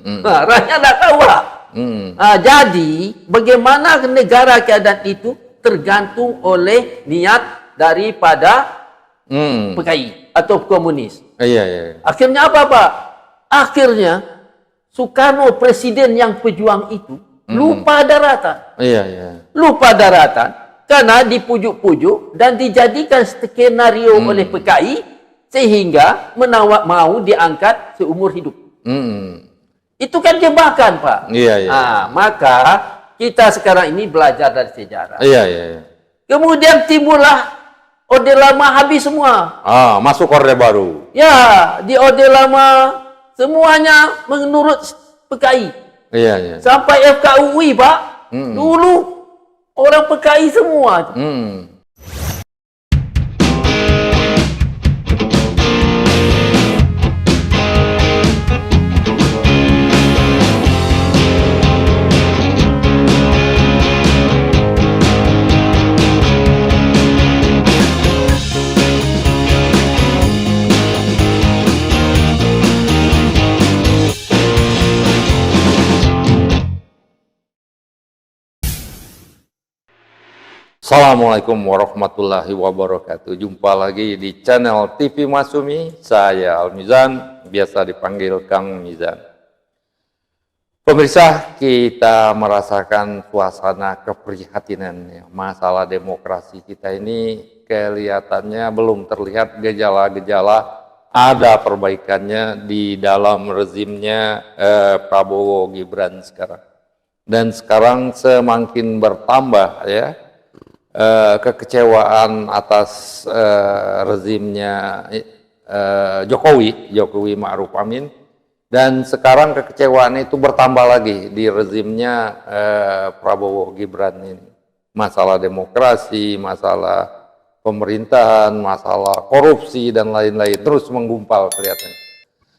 Nah, rakyat tidak tahu, Pak. Jadi, bagaimana negara keadaan itu tergantung oleh niat daripada PKI atau komunis. Akhirnya apa, Pak? Akhirnya Soekarno presiden yang pejuang itu lupa daratan. Lupa daratan karena dipujuk-pujuk dan dijadikan skenario oleh PKI sehingga mau diangkat seumur hidup. Itu kan jebakan, Pak. Maka kita sekarang ini belajar dari sejarah. Kemudian timbullah Orde Lama habis semua. Masuk Orde Baru. Ya, di Orde Lama semuanya menurut PKI. Sampai FKUI, Pak. Dulu orang PKI semua. Assalamualaikum warahmatullahi wabarakatuh. Jumpa lagi di channel TV Masumi. Saya Al Mizan, biasa dipanggil Kang Mizan. Pemirsa, kita merasakan suasana keprihatinan. Masalah demokrasi kita ini kelihatannya belum terlihat gejala-gejala ada perbaikannya di dalam rezimnya Prabowo Gibran sekarang. Dan sekarang semakin bertambah ya kekecewaan atas rezimnya Jokowi Ma'ruf Amin, dan sekarang kekecewaan itu bertambah lagi di rezimnya Prabowo Gibran ini. Masalah demokrasi, masalah pemerintahan, masalah korupsi dan lain-lain terus menggumpal kelihatan.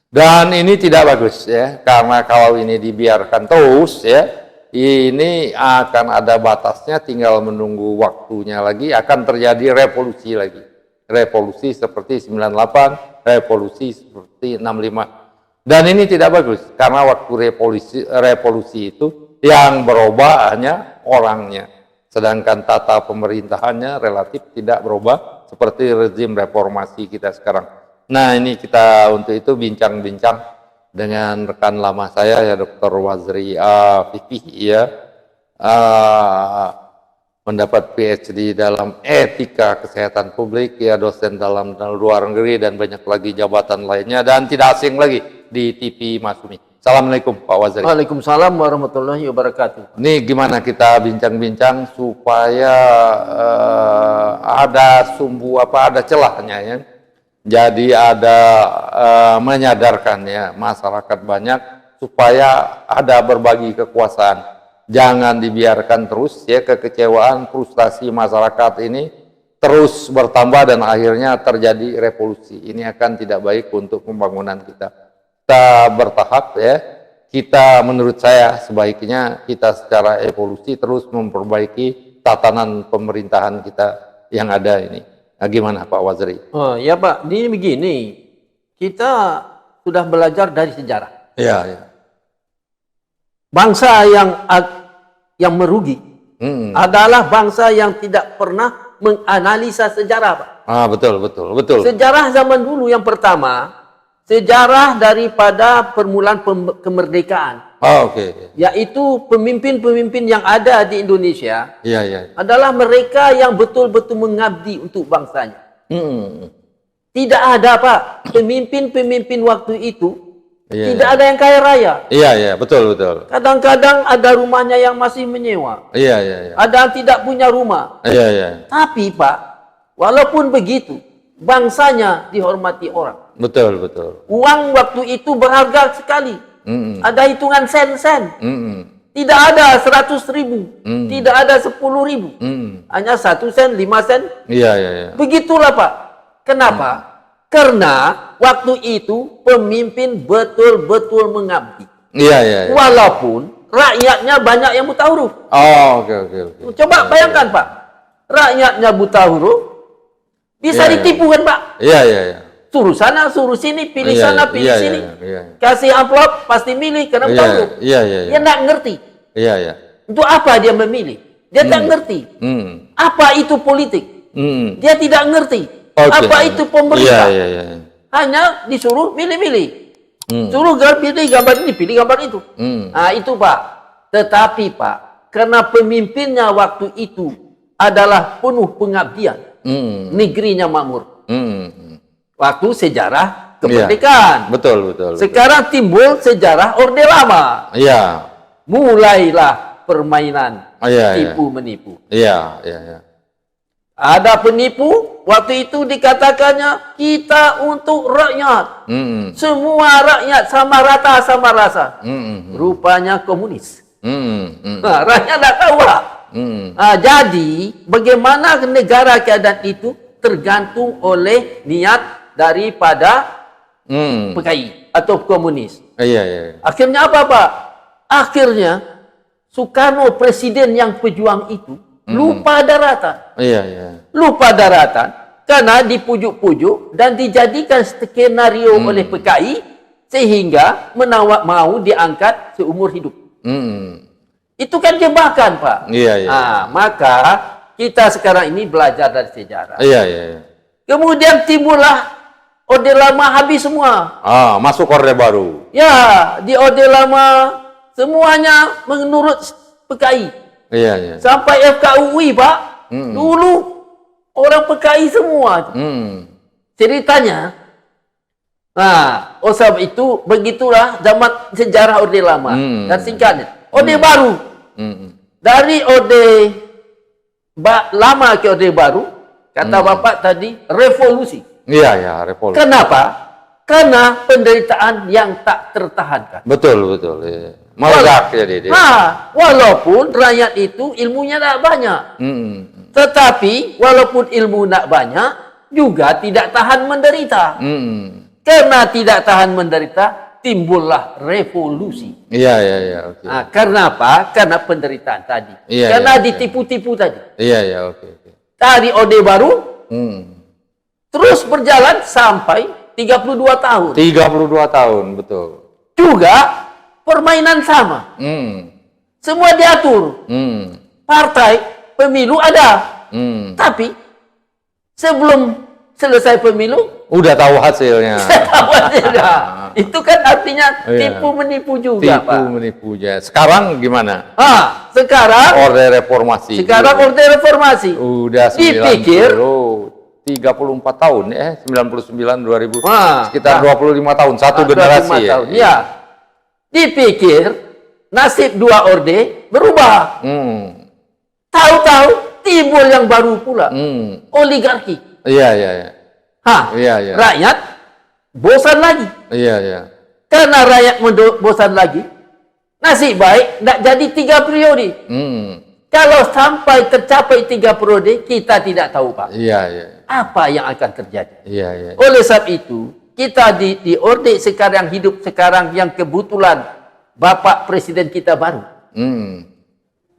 Dan ini tidak bagus ya, karena kalau ini dibiarkan terus ya, ini akan ada batasnya, tinggal menunggu waktunya lagi, akan terjadi revolusi lagi. Revolusi seperti 98, revolusi seperti 65. Dan ini tidak bagus, karena waktu revolusi itu yang berubah hanya orangnya. Sedangkan tata pemerintahannya relatif tidak berubah, seperti rezim reformasi kita sekarang. Nah, ini kita untuk itu bincang-bincang dengan rekan lama saya ya, Dr. Wazri Afifi ya, mendapat PhD dalam etika kesehatan publik ya, dosen dalam luar negeri dan banyak lagi jabatan lainnya, dan tidak asing lagi di TV Masumi. Assalamualaikum Pak Wazri. Waalaikumsalam warahmatullahi wabarakatuh. Ini gimana kita bincang-bincang supaya ada ada celahnya ya. Jadi ada menyadarkan ya masyarakat banyak supaya ada berbagi kekuasaan. Jangan dibiarkan terus ya kekecewaan, frustasi masyarakat ini terus bertambah dan akhirnya terjadi revolusi. Ini akan tidak baik untuk pembangunan kita. Kita bertahap ya. Kita menurut saya sebaiknya kita secara evolusi terus memperbaiki tatanan pemerintahan kita yang ada ini. Nah, gimana Pak Wazri? Ya Pak, ini begini, kita sudah belajar dari sejarah. Bangsa yang merugi adalah bangsa yang tidak pernah menganalisa sejarah, Pak. Betul. Sejarah zaman dulu yang pertama, sejarah daripada permulaan kemerdekaan. Yaitu pemimpin-pemimpin yang ada di Indonesia adalah mereka yang betul-betul mengabdi untuk bangsanya. Tidak ada, Pak, pemimpin-pemimpin waktu itu tidak ada yang kaya raya. Betul. Kadang-kadang ada rumahnya yang masih menyewa. Ada yang tidak punya rumah. Tapi Pak, walaupun begitu, bangsanya dihormati orang. Betul. Uang waktu itu berharga sekali. Ada hitungan sen-sen. Tidak ada 100.000, tidak ada 10.000, hanya 1 sen, 5 sen. Begitulah Pak. Kenapa? Karena waktu itu pemimpin betul-betul mengabdi. Walaupun rakyatnya banyak yang buta huruf. Coba bayangkan Pak, rakyatnya buta huruf bisa ditipu kan Pak? Suruh sana, suruh sini, pilih Iya, sana, iya, pilih iya, sini. iya, iya. Kasih amplop, pasti milih. Karena Iya, tahu. iya, iya, iya. Dia nggak ngerti. Iya, iya. Untuk apa dia memilih? Dia tak ngerti. Apa itu politik? Dia tidak ngerti. Apa itu pemerintah? Iya, iya, iya. Hanya disuruh milih-milih. Suruh pilih gambar ini, pilih gambar itu. Nah, itu Pak. Tetapi Pak, karena pemimpinnya waktu itu adalah penuh pengabdian. Negerinya makmur. Waktu sejarah kemerdekaan. Iya. Betul, betul. Sekarang timbul sejarah Orde Lama. Iya. Mulailah permainan Iya, tipu-menipu. Iya, iya, iya. Ada penipu, waktu itu dikatakannya kita untuk rakyat. Semua rakyat sama rata, sama rasa. Rupanya komunis. Nah, rakyat tidak tahu lah. Nah, jadi bagaimana negara keadaan itu tergantung oleh niat daripada PKI atau komunis. Iya, iya. Akhirnya apa Pak? Akhirnya Soekarno presiden yang pejuang itu lupa daratan. Iya, iya. Lupa daratan karena dipujuk-pujuk dan dijadikan skenario oleh PKI sehingga mau diangkat seumur hidup. Itu kan jebakan Pak. Iya, iya. Nah, maka kita sekarang ini belajar dari sejarah. Iya, iya, iya. Kemudian timbullah Orde Lama habis semua. Masuk Orde Baru. Ya, di Orde Lama semuanya menurut PKI. Iya, iya. Sampai FKUI, Pak. Dulu orang PKI semua. Ceritanya. Nah, sebab itu begitulah zaman sejarah Orde Lama. Dan singkatnya, Orde Baru. Dari Orde Lama ke Orde Baru, kata Bapak tadi, revolusi. Iya, iya, revolusi. Kenapa? Karena penderitaan yang tak tertahankan. Betul, betul. Iya. Meledak jadi dia. Nah, walaupun rakyat itu ilmunya tak banyak. Tetapi walaupun ilmu tak banyak, juga tidak tahan menderita. Karena tidak tahan menderita, timbullah revolusi. Iya, iya, iya. Okay. Nah, karena apa? Karena penderitaan tadi. Iya, karena iya, ditipu-tipu tadi. Iya, iya, oke. Dari Orde Baru, terus berjalan sampai 32 tahun. 32 tahun, betul. Juga permainan sama. Semua diatur. Partai, pemilu ada. Tapi sebelum selesai pemilu, udah tahu hasilnya. Itu kan artinya tipu menipu juga, Pak. Tipu menipu ya. Sekarang gimana? Sekarang Orde Reformasi. Sekarang Orde Reformasi. Udah 34 tahun ya, 99 2000. Sekitar 25 tahun, satu generasi ya. Tahun. Ya. Dipikir nasib dua orde berubah. Tahu-tahu timbul yang baru pula. Oligarki. Iya, iya, iya. Iya, iya. Rakyat bosan lagi. Iya, iya. Karena rakyat bosan lagi, nasib baik tidak jadi 3 periode. Kalau sampai tercapai 3 periode, kita tidak tahu, Pak. Iya, iya. Apa yang akan terjadi? Iya, iya. Oleh sebab itu, kita di orde sekarang hidup sekarang yang kebetulan Bapak Presiden kita baru.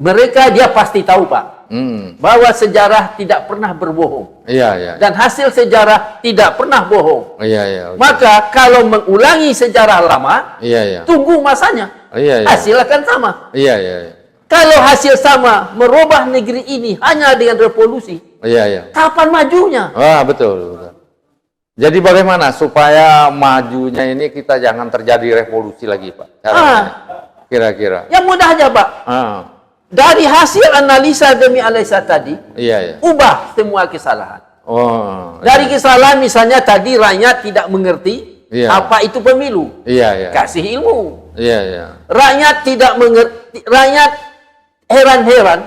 Mereka dia pasti tahu, Pak, bahwa sejarah tidak pernah berbohong. Iya, iya. Dan hasil sejarah tidak pernah bohong. Iya, iya. Okay. Maka kalau mengulangi sejarah lama, iya, iya. tunggu masanya. Iya, iya. Hasil akan sama. Iya, iya. Kalau hasil sama merubah negeri ini hanya dengan revolusi, iya, iya. kapan majunya? Betul, betul. Jadi bagaimana supaya majunya ini kita jangan terjadi revolusi lagi, Pak? Kira-kira. Yang mudah aja, Pak. Dari hasil analisa demi analisa tadi, iya, iya. ubah semua kesalahan. Dari iya. kesalahan misalnya tadi rakyat tidak mengerti apa itu pemilu. Iya, iya. Kasih ilmu. Iya, iya. Rakyat tidak mengerti, rakyat heran-heran.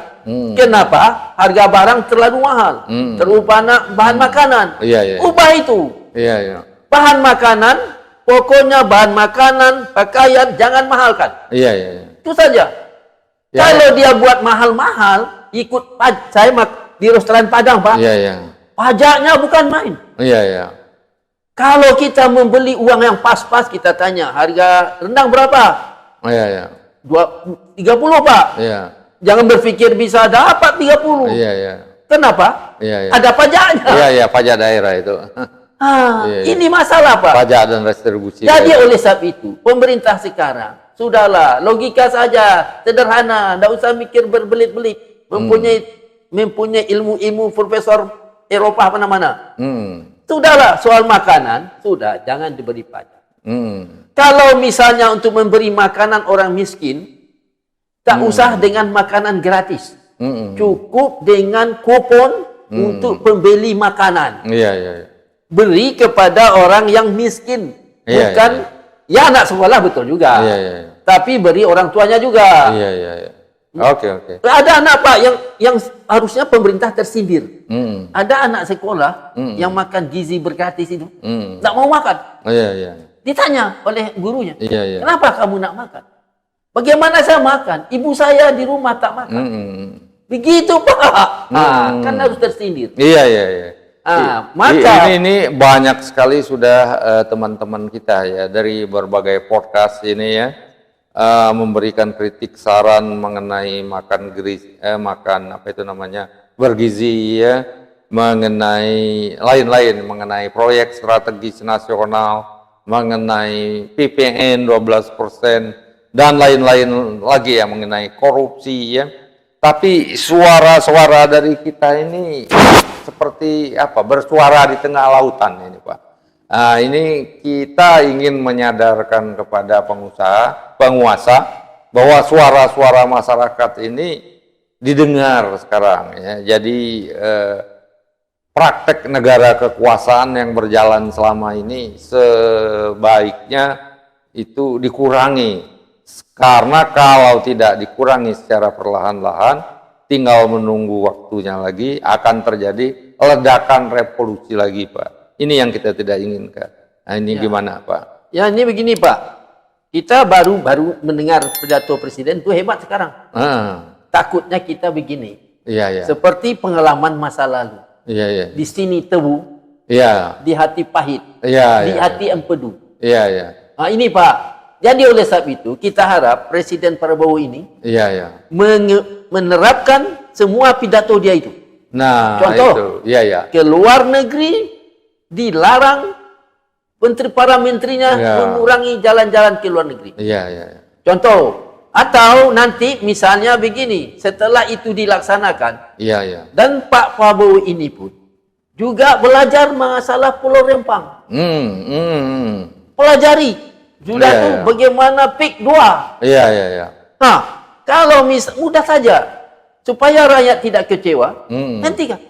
Kenapa harga barang terlalu mahal? Terutama bahan makanan. Iya, iya. Ubah itu. Iya, iya. Bahan makanan, pokoknya bahan makanan, pakaian jangan mahalkan. Iya, iya. Itu saja. Ya, kalau dia buat mahal-mahal, ikut saya di restoran Padang, Pak. Iya, iya. Pajaknya bukan main. Iya, iya. Kalau kita membeli uang yang pas-pas, kita tanya harga rendang berapa? Iya, iya. 30, Pak. Iya. Jangan berpikir bisa dapat 30. Iya, iya. Kenapa? Iya, iya. Ada pajaknya. Iya, iya, pajak daerah itu. Ini masalah, Pak. Pajak dan restribusi. Jadi oleh sebab itu, pemerintah sekarang, sudahlah, logika saja, sederhana, tidak usah mikir berbelit-belit. Mempunyai ilmu-ilmu profesor Eropah mana-mana. Sudahlah, soal makanan, sudah, jangan diberi pajak. Kalau misalnya untuk memberi makanan orang miskin, tak usah dengan makanan gratis. Cukup dengan kupon untuk pembeli makanan. Beri kepada orang yang miskin. Bukan, ya anak sekolah betul juga. Tapi beri orang tuanya juga. Oke. Ada anak, Pak, yang harusnya pemerintah tersindir. Ada anak sekolah yang makan gizi bergratis itu. Tak mau makan. Ditanya oleh gurunya, kenapa kamu nak makan? Bagaimana saya makan? Ibu saya di rumah tak makan. Begitu, Pak. Kan harus tersindir. Maka ini banyak sekali sudah teman-teman kita ya dari berbagai podcast ini ya memberikan kritik saran mengenai makan apa itu namanya bergizi ya, mengenai lain-lain, mengenai proyek strategis nasional, mengenai PPN 12% dan lain-lain lagi ya, mengenai korupsi ya. Tapi suara-suara dari kita ini seperti apa, bersuara di tengah lautan ini, Pak. Nah, ini kita ingin menyadarkan kepada penguasa bahwa suara-suara masyarakat ini didengar sekarang ya. Jadi praktek negara kekuasaan yang berjalan selama ini sebaiknya itu dikurangi. Karena kalau tidak dikurangi secara perlahan-lahan, tinggal menunggu waktunya lagi, akan terjadi ledakan revolusi lagi, Pak. Ini yang kita tidak inginkan. Nah, ini gimana, Pak? Ya, ini begini, Pak. Kita baru mendengar pidato Presiden, itu hebat sekarang. Takutnya kita begini. Seperti pengalaman masa lalu. Di sini tebu, di hati pahit, di hati empedu. Nah, ini, Pak. Jadi oleh sebab itu kita harap Presiden Prabowo ini menerapkan semua pidato dia itu. Nah, contoh, ke luar negeri dilarang para menterinya mengurangi jalan-jalan ke luar negeri. Contoh, atau nanti misalnya begini, setelah itu dilaksanakan, dan Pak Prabowo ini pun juga belajar masalah Pulau Rempang. Pelajari. Sudah tuh bagaimana PIK 2. Nah, kalau mudah saja supaya rakyat tidak kecewa, hentikan.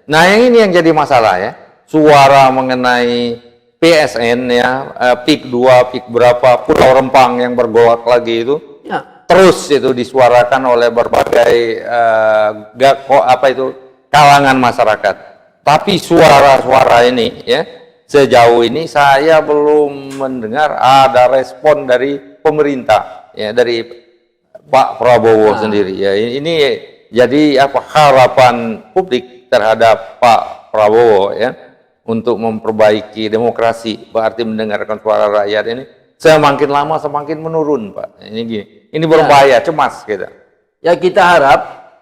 Nah, yang ini yang jadi masalah ya. Suara mengenai PSN ya, PIK 2, PIK berapa, Pulau Rempang yang bergolak lagi itu. Terus itu disuarakan oleh berbagai kalangan masyarakat. Tapi suara-suara ini ya, sejauh ini saya belum mendengar ada respon dari pemerintah ya, dari Pak Prabowo sendiri ya. Ini jadi apa harapan publik terhadap Pak Prabowo ya untuk memperbaiki demokrasi, berarti mendengarkan suara rakyat ini semakin lama semakin menurun, Pak. Ini gini. Ini berbahaya, cemas kita. Ya, kita harap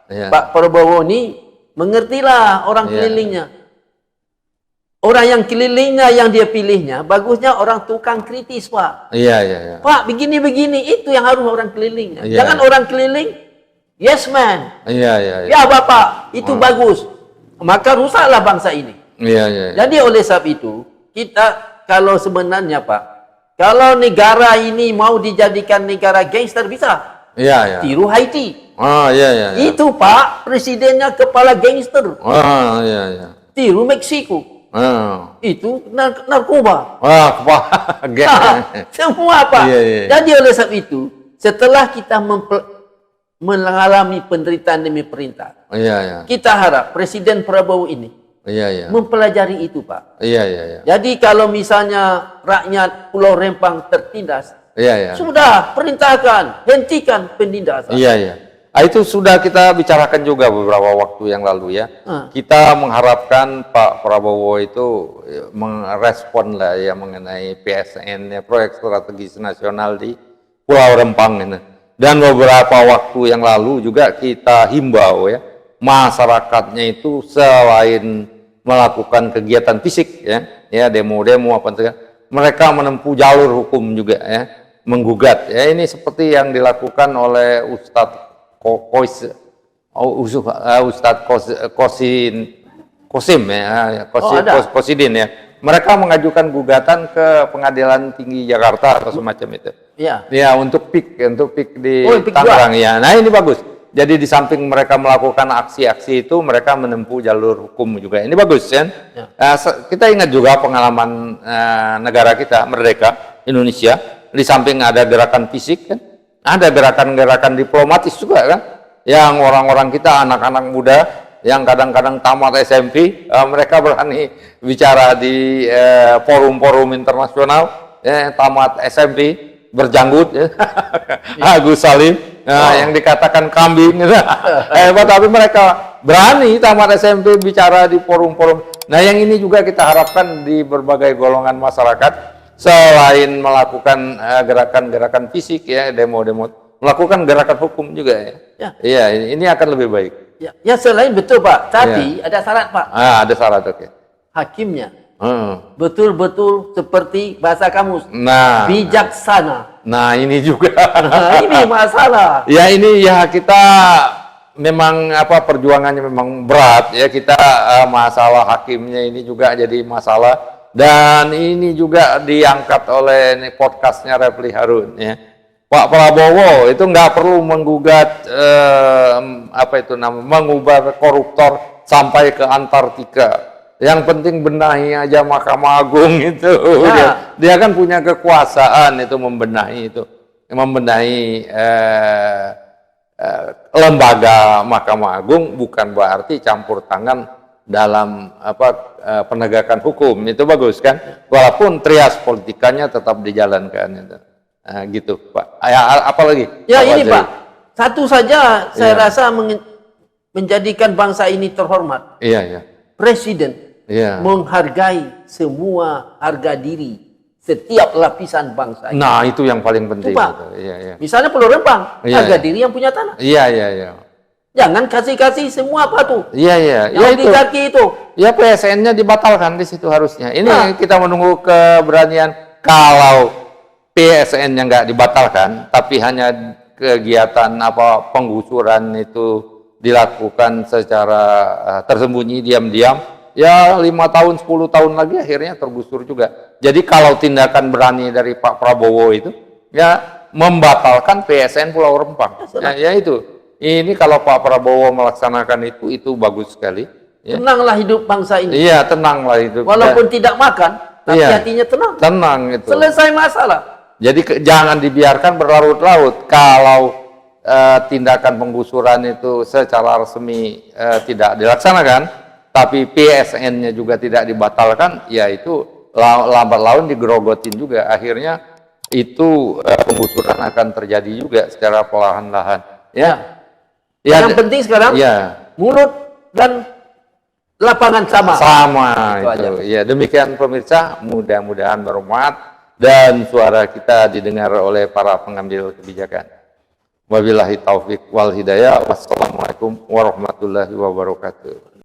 Pak Prabowo ini mengertilah orang kelilingnya. Orang yang kelilingnya yang dia pilihnya, bagusnya orang tukang kritis, Pak. Pak, begini-begini, itu yang harus orang kelilingnya. Jangan orang keliling, yes man. Ya Bapak, itu bagus. Maka rusaklah bangsa ini. Jadi oleh sebab itu, kita kalau sebenarnya, Pak, kalau negara ini mau dijadikan negara gangster, bisa. Tiru Haiti. Itu, Pak, presidennya kepala gangster. Tiru Meksiko. Itu narkoba. Semua, Pak. Jadi oleh sebab itu, setelah kita mengalami penderitaan demi perintah, kita harap Presiden Prabowo ini mempelajari itu, Pak. Jadi kalau misalnya rakyat Pulau Rempang tertindas, sudah perintahkan, hentikan penindasan. Itu sudah kita bicarakan juga beberapa waktu yang lalu ya. Kita mengharapkan Pak Prabowo itu merespon lah ya mengenai PSN ya, proyek strategis nasional di Pulau Rempang ini. Dan beberapa waktu yang lalu juga kita himbau ya, masyarakatnya itu selain melakukan kegiatan fisik, ya demo-demo apa segala, mereka menempuh jalur hukum juga, ya, menggugat. Ya, ini seperti yang dilakukan oleh Ustadz Kosim, ya, Kosidin, ya. Mereka mengajukan gugatan ke Pengadilan Tinggi Jakarta atau semacam itu. Iya. Ya, untuk PIK di PIK Tangerang, ya. Nah, ini bagus. Jadi di samping mereka melakukan aksi-aksi itu, mereka menempuh jalur hukum juga. Ini bagus, kan? Ya. Kita ingat juga pengalaman negara kita merdeka, Indonesia. Di samping ada gerakan fisik, kan? Ada gerakan-gerakan diplomatis juga, kan? Yang orang-orang kita, anak-anak muda, yang kadang-kadang tamat SMP, mereka berani bicara di forum-forum internasional, tamat SMP, berjanggut, ya. Agus Salim, yang dikatakan kambing, gitu. Hebat, tapi mereka berani tamat SMP bicara di forum-forum. Nah, yang ini juga kita harapkan di berbagai golongan masyarakat, selain melakukan gerakan-gerakan fisik, ya, demo-demo, melakukan gerakan hukum juga, ya. Iya, ini akan lebih baik. Ya, selain betul Pak, tapi ada syarat Pak. Ada syarat, oke. Hakimnya betul-betul seperti bahasa kamus, bijaksana. Nah, ini juga. Nah, ini masalah. Ya, ini ya kita memang perjuangannya memang berat, ya. Kita masalah hakimnya ini juga jadi masalah, dan ini juga diangkat oleh podcastnya Refli Harun, ya. Pak Prabowo itu nggak perlu menggugat mengubah koruptor sampai ke Antartika. Yang penting benahi aja Mahkamah Agung itu. Ya. Dia kan punya kekuasaan itu membenahi lembaga Mahkamah Agung, bukan berarti campur tangan dalam penegakan hukum. Itu bagus, kan? Walaupun trias politikanya tetap dijalankan itu. Nah, gitu Pak. Apa lagi? Ya, ini Pak, satu saja saya rasa menjadikan bangsa ini terhormat. Iya. Presiden menghargai semua harga diri setiap lapisan bangsa. Nah, itu yang paling penting. Itu, Pak. Misalnya Pulau Rempang, harga diri yang punya tanah. Iya. Jangan kasih semua apa tuh. Iya. Yang dikaki itu. Ya, PSN-nya dibatalkan di situ harusnya. Ini kita menunggu keberanian. Kalau PSN-nya nggak dibatalkan, tapi hanya kegiatan penggusuran itu dilakukan secara tersembunyi, diam-diam, ya 5 tahun, 10 tahun lagi akhirnya tergusur juga. Jadi kalau tindakan berani dari Pak Prabowo itu, ya membatalkan PSN Pulau Rempang. Ya itu. Ini kalau Pak Prabowo melaksanakan itu bagus sekali. Ya. Tenanglah hidup bangsa ini. Iya, tenanglah hidup. Walaupun tidak makan, tapi hatinya tenang. Tenang itu. Selesai masalah. Jadi jangan dibiarkan berlarut-larut. Kalau tindakan penggusuran itu secara resmi tidak dilaksanakan, tapi PSN-nya juga tidak dibatalkan, ya itu lambat laun digerogotin juga. Akhirnya itu penggusuran akan terjadi juga secara perlahan-lahan. Ya. Yang penting sekarang mulut dan lapangan sama. Itu. Ya, demikian pemirsa, mudah-mudahan bermanfaat dan suara kita didengar oleh para pengambil kebijakan. Wabillahi taufik wal hidayah. Wassalamualaikum warahmatullahi wabarakatuh.